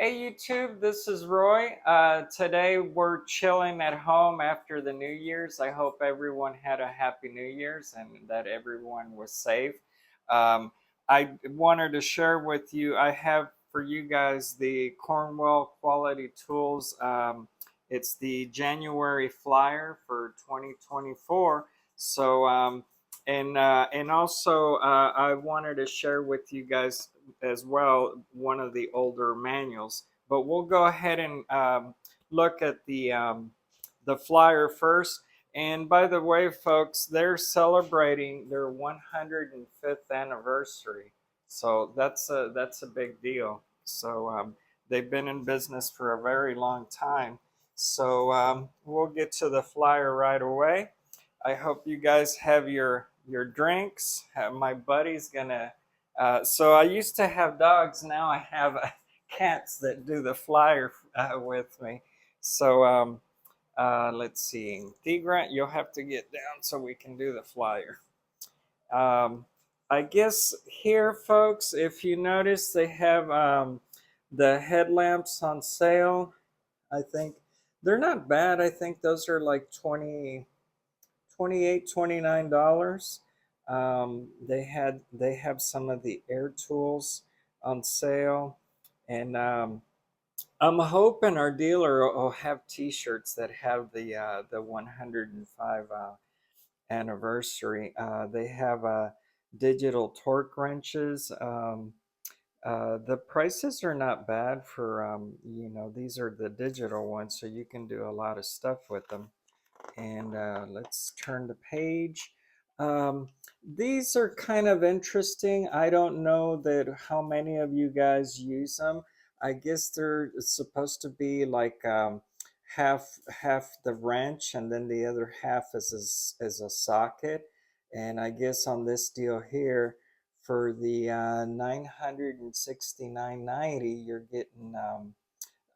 Hey YouTube, this is Roy. Today we're chilling at home after the New Year's. I hope everyone had a happy New Year's and that everyone was safe. Um, I wanted to share with you, I have for you guys the Cornwell Quality Tools. It's the January flyer for 2024. And also I wanted to share with you guys as well one of the older manuals. But we'll go ahead and look at the flyer first. And by the way, folks, they're celebrating their 105th anniversary, so that's a big deal. So they've been in business for a very long time. So we'll get to the flyer right away. I hope you guys have your drinks. My buddy's gonna. So I used to have dogs. Now I have cats that do the flyer with me. So let's see. Grant, you'll have to get down so we can do the flyer. Um, I guess here, folks, if you notice, they have the headlamps on sale. I think they're not bad. I think those are like 28, $29. They have some of the air tools on sale, and I'm hoping our dealer will have T-shirts that have the 105 anniversary. They have digital torque wrenches. The prices are not bad for these are the digital ones, so you can do a lot of stuff with them. And let's turn the page. These are kind of interesting. I don't know that how many of you guys use them. I guess they're supposed to be like half the wrench, and then the other half is a socket. And I guess on this deal here, for the 969.90, you're getting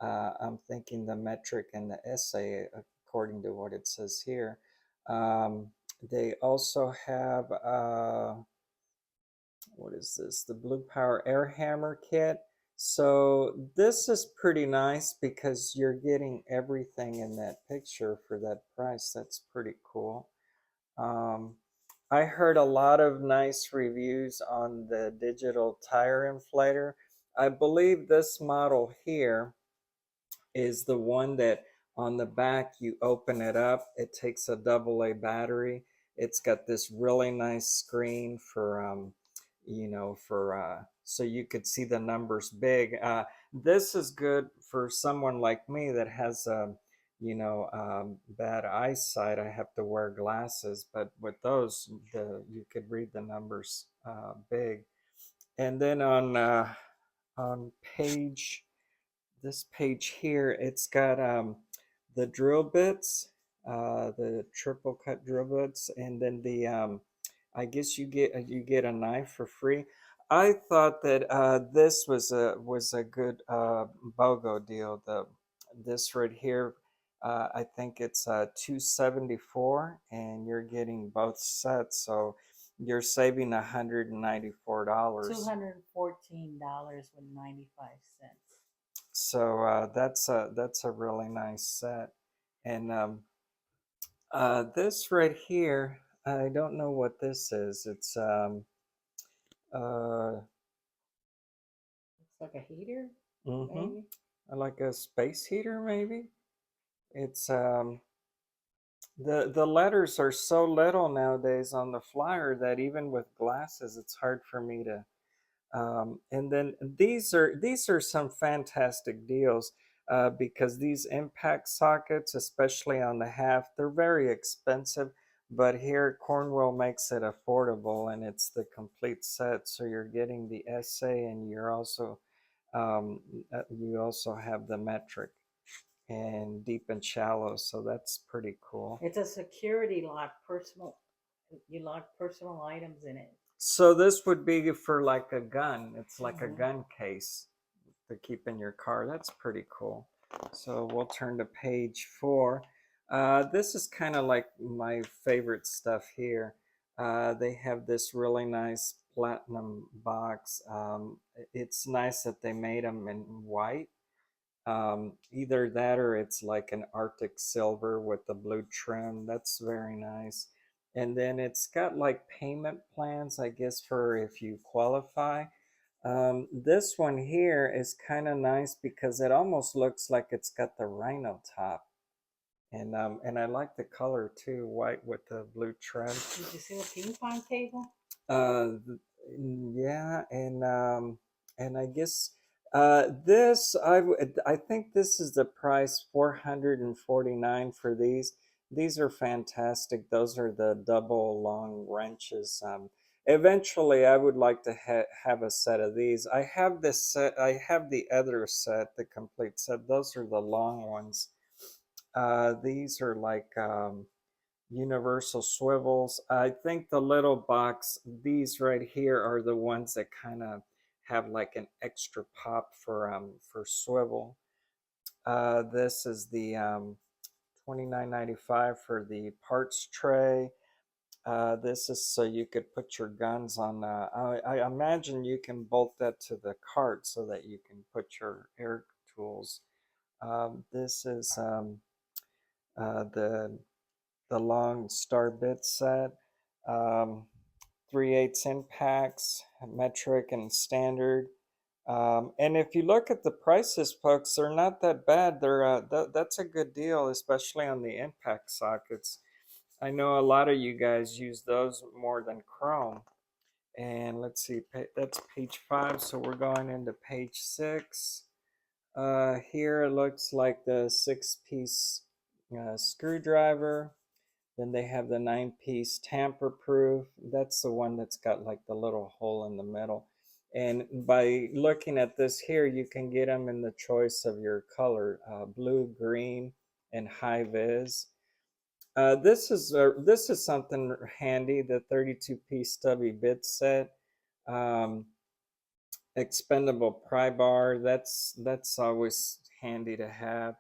I'm thinking the metric and the essay, according to what it says here. Um, they also have, what is this? The Blue Power Air Hammer kit. So this is pretty nice because you're getting everything in that picture for that price. That's pretty cool. Um, I heard a lot of nice reviews on the digital tire inflator. I believe this model here is the one that on the back you open it up, it takes a AA battery. It's got this really nice screen for for so you could see the numbers big. This is good for someone like me that has bad eyesight. I have to wear glasses, but with those you could read the numbers big. And then on page this page here, it's got the drill bits, the triple cut drill bits, and then the I guess you get a knife for free. I thought that this was a good BOGO deal. This right here, I think it's 274, and you're getting both sets, so you're saving $194. $214.95. So that's a really nice set. And this right here, I don't know what this is. It's uh, Looks like a heater, mm-hmm, maybe. like a space heater, maybe. It's the letters are so little nowadays on the flyer that even with glasses, it's hard for me to. And then these are some fantastic deals because these impact sockets, especially on the half, they're very expensive. But here, Cornwell makes it affordable, and it's the complete set. So you're getting the essay, and um, you also have the metric and deep and shallow. So that's pretty cool. It's a security lock, personal. You lock personal items in it. So this would be for like a gun. It's like a Mm-hmm. gun case to keep in your car. That's pretty cool. So we'll turn to page 4. This is kind of like my favorite stuff here. They have this really nice platinum box. It's nice that they made them in white. Either that or it's like an Arctic silver with the blue trim. That's very nice. And then it's got like payment plans, I guess, for if you qualify. This one here is kind of nice because it almost looks like it's got the rhino top. And I like the color too, white with the blue trim. Did you see the ping pong table? Uh, yeah, and I guess this I think this is the price 449 for these. These are fantastic. Those are the double long wrenches. Eventually, I would like to have a set of these. I have this set. I have the other set, the complete set. Those are the long ones. These are like universal swivels. I think the little box, these right here are the ones that kind of have like an extra pop for swivel. This is the 29.95 for the parts tray. This is so you could put your guns on. I imagine you can bolt that to the cart so that you can put your air tools. This is the long star bit set, um, 3/8 impacts, metric and standard. And if you look at the prices, folks, they're not that bad. That's a good deal, especially on the impact sockets. I know a lot of you guys use those more than chrome. And let's see, that's page 5. So we're going into page 6. Here it looks like the 6-piece screwdriver. Then they have the 9-piece tamper proof. That's the one that's got like the little hole in the middle. And by looking at this here, you can get them in the choice of your color, blue, green, and high vis. This is something handy. The 32-piece stubby bit set, um, expendable pry bar. That's always handy to have.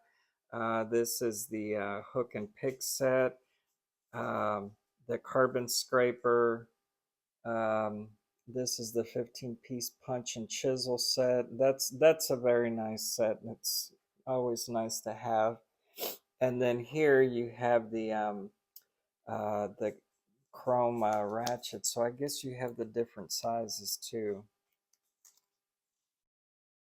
This is the hook and pick set, um, the carbon scraper. Um, this is the 15-piece punch and chisel set. That's a very nice set. It's always nice to have. And then here you have the chrome ratchet. So I guess you have the different sizes too.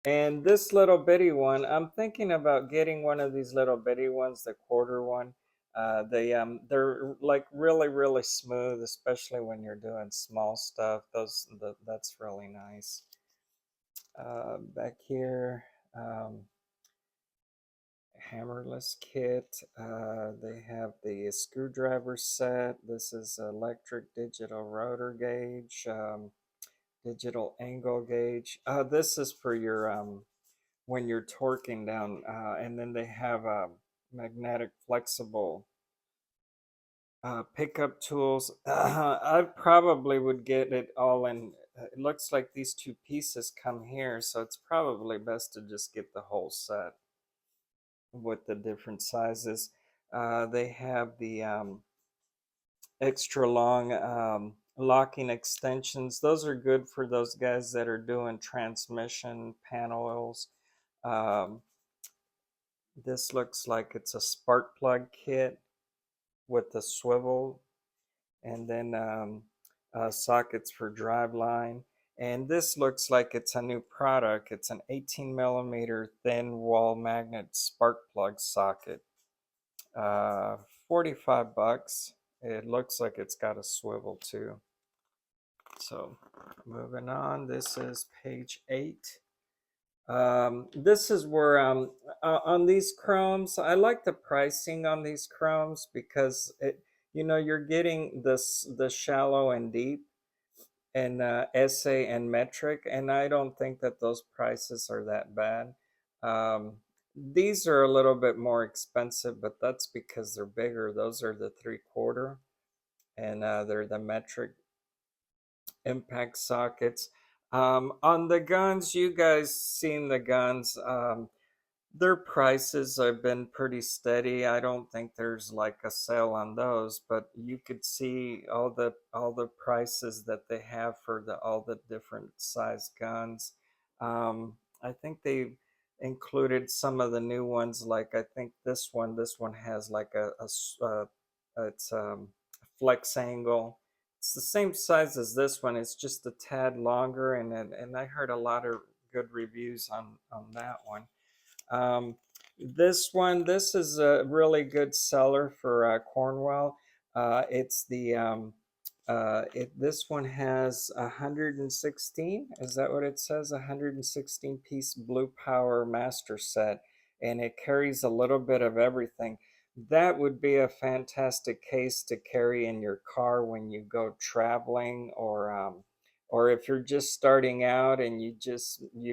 And this little bitty one, I'm thinking about getting one of these little bitty ones, the quarter one. They're like really smooth, especially when you're doing small stuff. That's really nice. Back here, hammerless kit. They have the screwdriver set. This is electric digital rotor gauge, digital angle gauge. This is for your when you're torquing down, and then they have magnetic flexible pickup tools. I probably would get it all in. It looks like these two pieces come here, so it's probably best to just get the whole set with the different sizes. They have the extra long locking extensions. Those are good for those guys that are doing transmission panels. Um, this looks like it's a spark plug kit with the swivel, and then sockets for drive line. And this looks like it's a new product. It's an 18 millimeter thin wall magnet spark plug socket. Uh, 45 bucks. It looks like it's got a swivel too. So moving on, this is page 8. This is where on these chromes, I like the pricing on these chromes because you're getting the shallow and deep and essay and metric, and I don't think that those prices are that bad. These are a little bit more expensive, but that's because they're bigger. Those are the 3/4, and they're the metric impact sockets. On the guns, you guys seen the guns. Their prices have been pretty steady. I don't think there's like a sale on those, but you could see all the prices that they have for the all the different size guns. I think included some of the new ones. Like I think this one has like it's flex angle. It's the same size as this one. It's just a tad longer, and I heard a lot of good reviews on that one. Um, this is a really good seller for Cornwell. It's the this one has 116. Is that what it says? 116 piece Blue Power Master Set, and it carries a little bit of everything. That would be a fantastic case to carry in your car when you go traveling, or if you're just starting out and you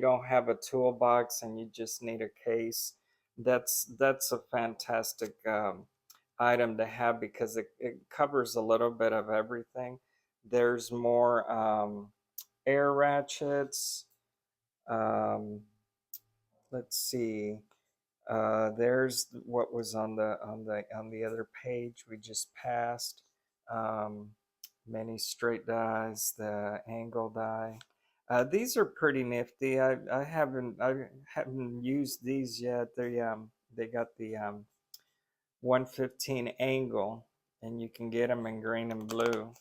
don't have a toolbox and you just need a case. That's a fantastic item to have because it covers a little bit of everything. There's more air ratchets. um, let's see. There's what was on the other page we just passed. Um, Many straight dies, the angle die. These are pretty nifty. I haven't used these yet. They got the 115 angle, and you can get them in green and blue.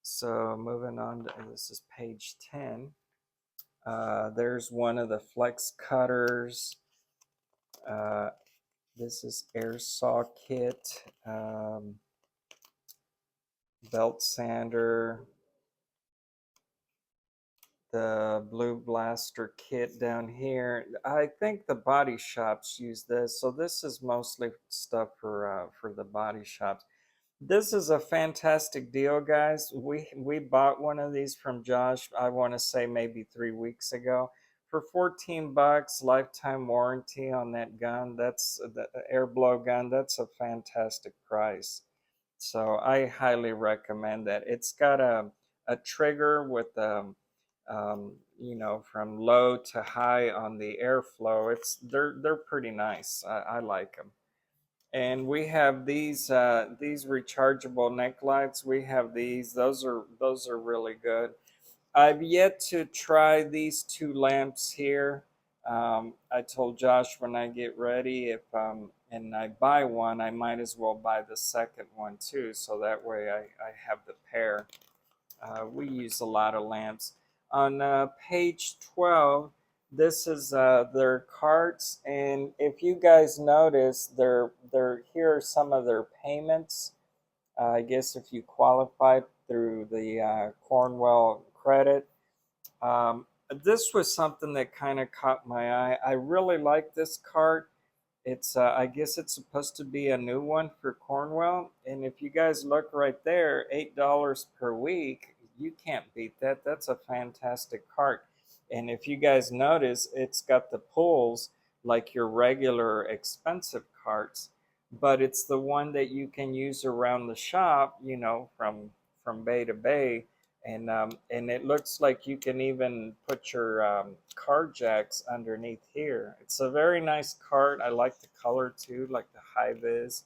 So moving on to this is page 10. There's one of the flex cutters. Uh, This is air saw kit, belt sander, the blue blaster kit down here. I think the body shops use this, so this is mostly stuff for the body shops. This is a fantastic deal, guys. We bought one of these from Josh. I want to say maybe 3 weeks ago for 14 bucks, lifetime warranty on that gun. That's the air blow gun. That's a fantastic price. So I highly recommend that. It's got a trigger with from low to high on the airflow. They're pretty nice. I like them. And we have these rechargeable neck lights. We have these. Those are really good. I've yet to try these two lamps here. I told Josh when I get ready, if and I buy one, I might as well buy the second one too, so that way I have the pair. We use a lot of lamps. On page 12, this is their carts, and if you guys notice, here are some of their payments. I guess if you qualified through the Cornwell credit. This was something that kind of caught my eye. I really like this cart. I guess it's supposed to be a new one for Cornwell. And if you guys look right there, $8 per week, you can't beat that. That's a fantastic cart. And if you guys notice, it's got the pulls like your regular expensive carts, but it's the one that you can use around the shop, from bay to bay. And it looks like you can even put your car jacks underneath here. It's a very nice cart. I like the color too, like the high vis.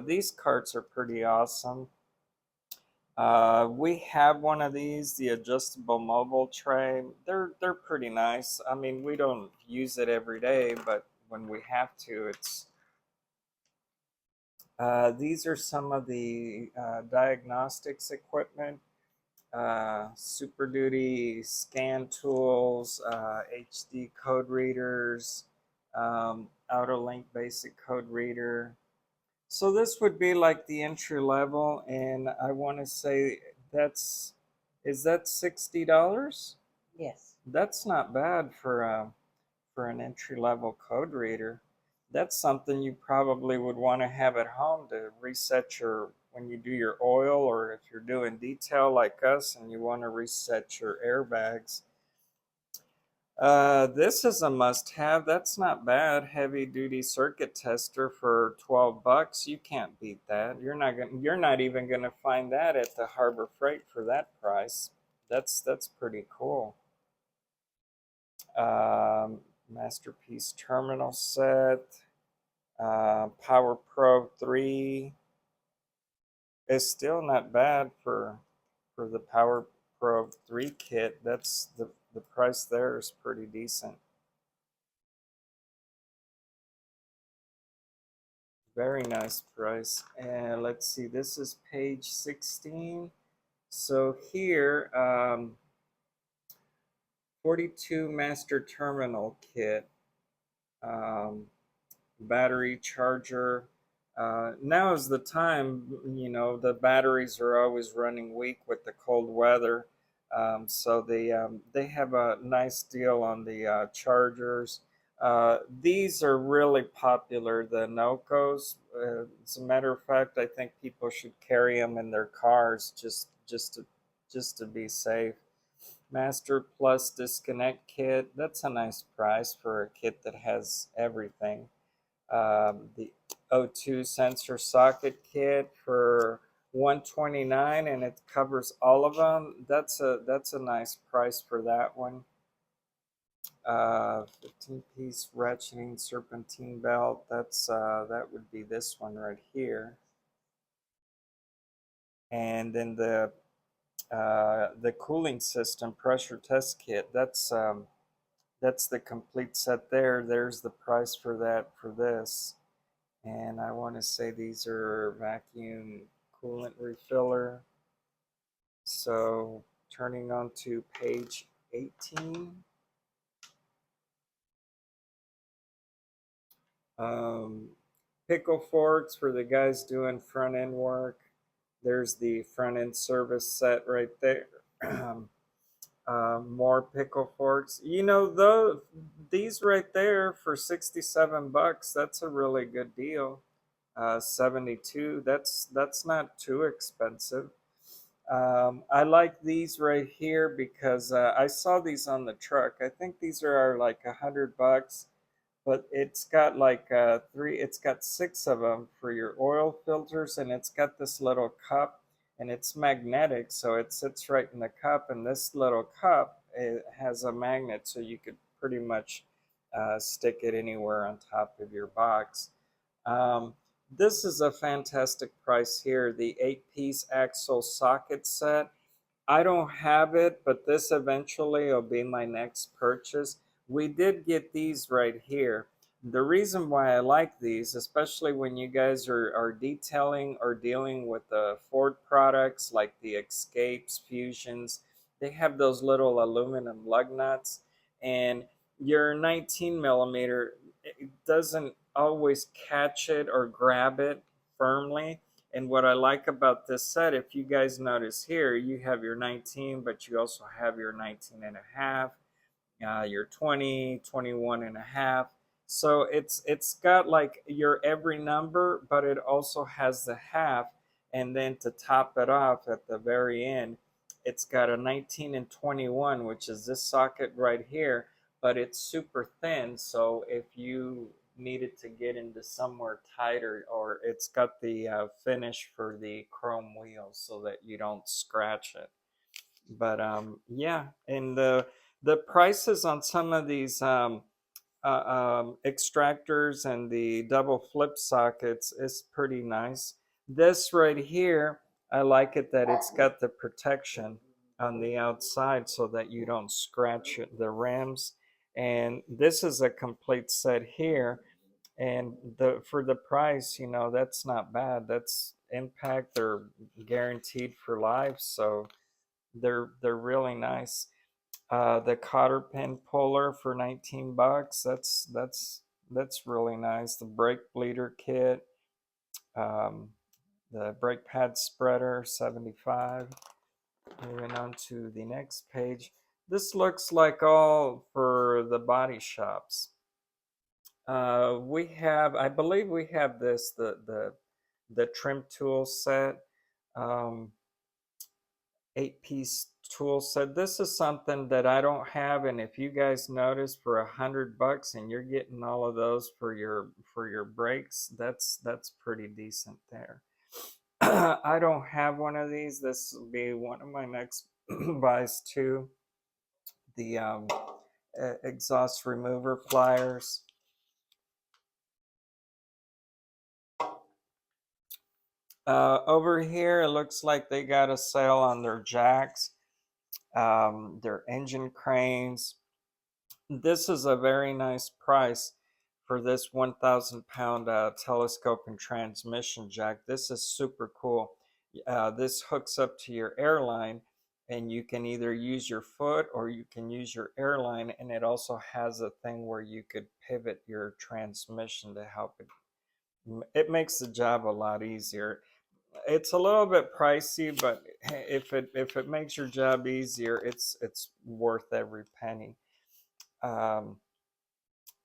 These carts are pretty awesome. We have one of these, the adjustable mobile tray. They're pretty nice. I mean, we don't use it every day, but when we have to, it's. These are some of the diagnostics equipment. Super Duty scan tools, HD code readers, Autolink basic code reader. So this would be like the entry level, and I want to say is that $60? Yes. That's not bad for an entry level code reader. That's something you probably would want to have at home to reset when you do your oil, or if you're doing detail like us and you want to reset your airbags. This is a must-have. That's not bad. Heavy-duty circuit tester for 12 bucks. You can't beat that. You're not even gonna find that at the Harbor Freight for that price. That's pretty cool. Masterpiece terminal set. Power Pro 3 is still not bad for the Power Pro 3 kit. The price there is pretty decent. Very nice price. And let's see, this is page 16. So here, 42 master terminal kit, um, battery charger. Now is the time, the batteries are always running weak with the cold weather. So they have a nice deal on the chargers. These are really popular, the Nocos. As a matter of fact, I think people should carry them in their cars just to be safe. Master Plus disconnect kit. That's a nice price for a kit that has everything. The O2 sensor socket kit for 129, and it covers all of them. That's a nice price for that one. 15-piece ratcheting serpentine belt. That would be this one right here. And then the cooling system pressure test kit. That's the complete set there. There's the price for that for this. And I want to say these are vacuum coolant refiller. So turning on to page 18. Um, Pickle forks for the guys doing front end work. There's the front end service set right there. More pickle forks. Though these right there for 67 bucks, that's a really good deal. 72. That's not too expensive. I like these right here because I saw these on the truck. I think these are like $100, but it's got like three. It's got six of them for your oil filters, and it's got this little cup, and it's magnetic, so it sits right in the cup. And this little cup, it has a magnet, so you could pretty much stick it anywhere on top of your box. Um, this is a fantastic price here. The 8-piece axle socket set. I don't have it, but this eventually will be my next purchase. We did get these right here. The reason why I like these, especially when you guys are detailing or dealing with the Ford products like the Escapes, Fusions, they have those little aluminum lug nuts, and your 19 millimeter, it doesn't always catch it or grab it firmly. And what I like about this set, if you guys notice here, you have your 19, but you also have your 19 and a half, your 20, 21 and a half. So it's got like your every number, but it also has the half. And then to top it off at the very end, it's got a 19 and 21, which is this socket right here, but it's super thin. So if you needed to get into somewhere tighter, or it's got the finish for the chrome wheels so that you don't scratch it. But yeah, and the prices on some of these extractors and the double flip sockets is pretty nice. This right here, I like it that it's got the protection on the outside so that you don't scratch the rims. And this is a complete set here. And the for the price, that's not bad. That's impact. They're guaranteed for life, so they're really nice. The cotter pin puller for 19 bucks. That's really nice. The brake bleeder kit, um, the brake pad spreader 75. Moving on to the next page. This looks like all for the body shops. We have, I believe, we have this the trim tool set. Um, 8-piece tool set. This is something that I don't have, and if you guys notice, for $100 and you're getting all of those for your brakes, that's pretty decent there. I don't have one of these. This will be one of my next buys too. The exhaust remover pliers. Over here, it looks like they got a sale on their jacks, their engine cranes. This is a very nice price for this 1,000 pound telescope and transmission jack. This is super cool. This hooks up to your airline, and you can either use your foot or you can use your airline, and it also has a thing where you could pivot your transmission to help it. It makes the job a lot easier. It's a little bit pricey, but if it makes your job easier, it's worth every penny. Um,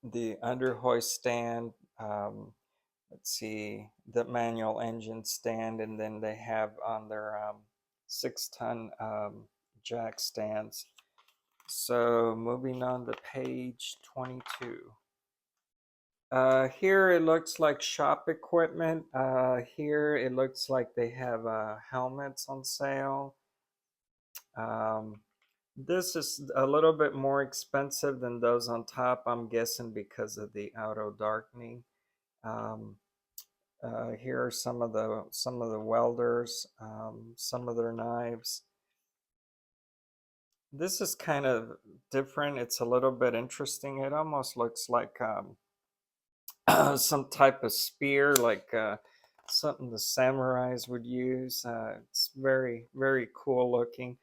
the underhoist stand, let's see, the manual engine stand, and then they have on their 6-ton jack stands. So moving on to page 22. Here it looks like shop equipment. Here it looks like they have helmets on sale. Um, this is a little bit more expensive than those on top, I'm guessing because of the auto darkening. Um, Here are some of the welders, some of their knives. This is kind of different. It's a little bit interesting. It almost looks like some type of spear, like something the samurais would use. It's very, very cool looking.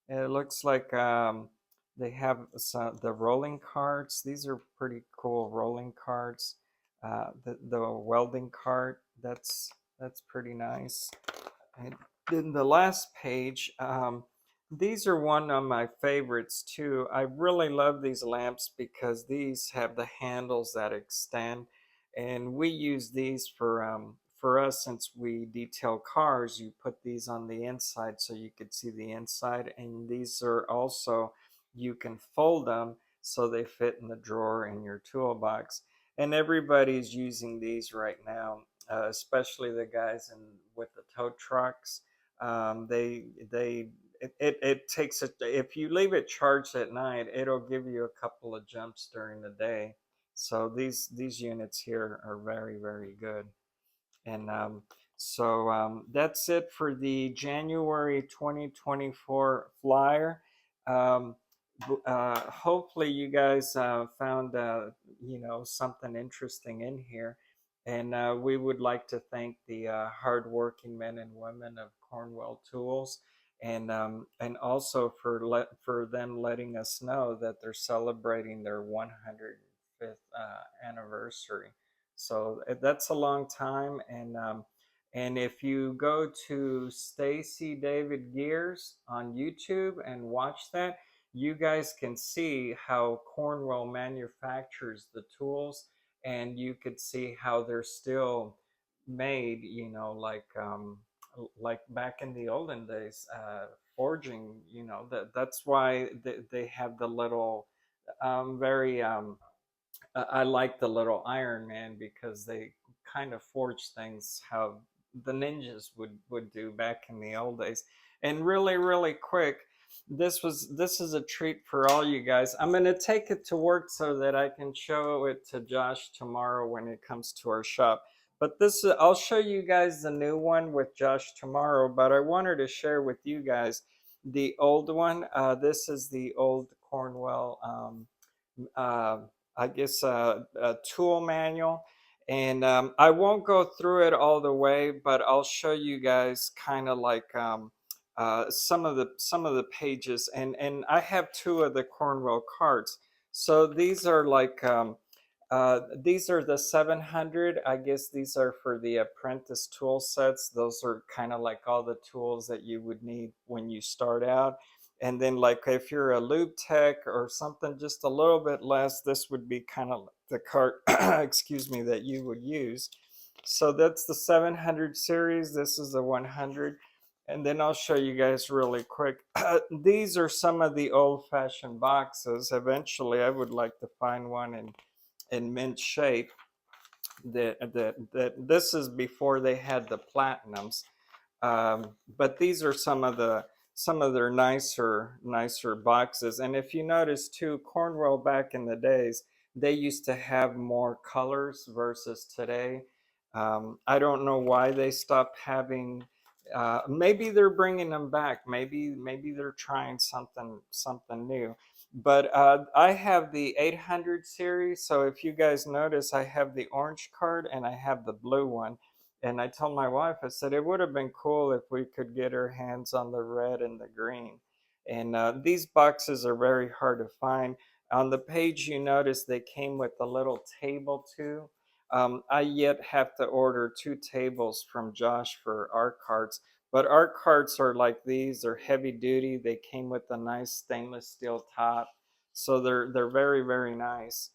It looks like they have the rolling carts. These are pretty cool rolling carts. The welding cart, that's pretty nice. And then the last page, these are one of my favorites too. I really love these lamps because these have the handles that extend, and we use these for us since we detail cars. You put these on the inside so you could see the inside, and these are also, you can fold them so they fit in the drawer in your toolbox. And everybody's using these right now, especially the guys in with the tow trucks. They it takes it, if you leave it charged at night, it'll give you a couple of jumps during the day. So these units here are very, very good. And that's it for the January 2024 flyer. Um, Hopefully you guys found something interesting in here, and we would like to thank the hardworking men and women of Cornwell Tools, and also for them letting us know that they're celebrating their 105th anniversary. So that's a long time, and if you go to Stacy David Gears on YouTube and watch that, you guys can see how Cornwell manufactures the tools, and you could see how they're still made. Like back in the olden days, forging. That's why they have the little very I like the little Iron Man because they kind of forge things how the ninjas would do back in the old days. And really, really quick, this is a treat for all you guys. I'm gonna take it to work so that I can show it to Josh tomorrow when it comes to our shop. But I'll show you guys the new one with Josh tomorrow. But I wanted to share with you guys the old one. This is the old Cornwell. Uh, I guess a tool manual, and I won't go through it all the way, but I'll show you guys kind of like some of the pages, and I have two of the Cornwell carts. So these are the 700. I guess these are for the apprentice tool sets. Those are kind of like all the tools that you would need when you start out. And then, like, if you're a lube tech or something just a little bit less, this would be kind of the cart, excuse me, that you would use. So that's the 700 series. This is the 100. And then I'll show you guys really quick. These are some of the old-fashioned boxes. Eventually, I would like to find one in mint shape. That this is before they had the platinums, but these are some of their nicer boxes. And if you notice too, Cornwell back in the days, they used to have more colors versus today. I don't know why they stopped having. Maybe they're bringing them back. Maybe they're trying something new. But I have the 800 series. So if you guys notice, I have the orange card and I have the blue one. And I told my wife, I said it would have been cool if we could get our hands on the red and the green. And these boxes are very hard to find. On the page, you notice they came with a little table too. I yet have to order 2 tables from Josh for our carts, but our carts are like these. They're heavy duty. They came with a nice stainless steel top, so they're very very nice.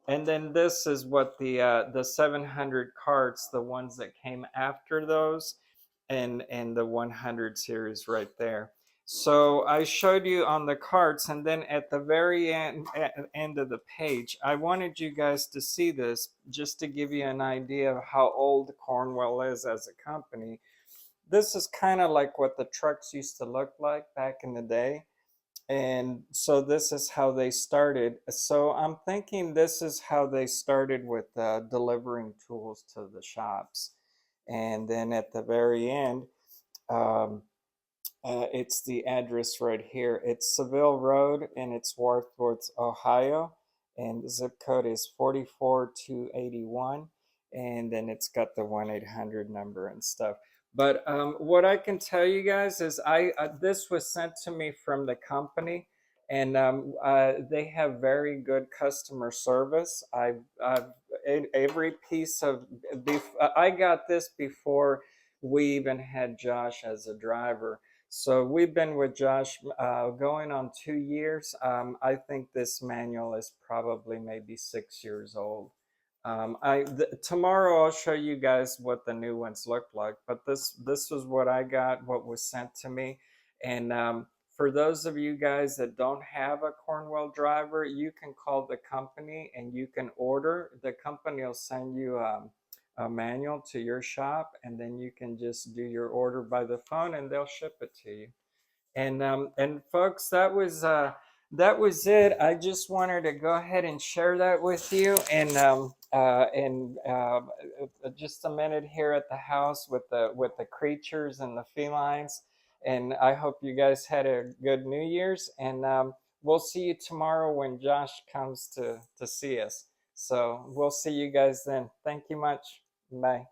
And then this is what the 700 carts, the ones that came after those, and the 100 series right there. So I showed you on the carts, and then at the very end of the page, I wanted you guys to see this just to give you an idea of how old Cornwell is as a company. This is kind of like what the trucks used to look like back in the day. And so this is how they started. So I'm thinking this is how they started with delivering tools to the shops. And then at the very end, um, it's the address right here. It's Seville Road and it's Warthworth, Ohio. And the zip code is 44281. And then it's got the 1-800 number and stuff. But what I can tell you guys is this was sent to me from the company, and they have very good customer service. I've every piece of I got this before we even had Josh as a driver, so we've been with Josh going on 2 years. I think this manual is probably maybe 6 years old. Tomorrow I'll show you guys what the new ones look like, but this was what I got, what was sent to me. And for those of you guys that don't have a Cornwell driver, you can call the company and you can order. The company will send you a manual to your shop, and then you can just do your order by the phone and they'll ship it to you. And folks, that was it. I just wanted to go ahead and share that with you. And just a minute here at the house with the creatures and the felines. And I hope you guys had a good New Year's. And we'll see you tomorrow when Josh comes to see us. So we'll see you guys then. Thank you much. Bye.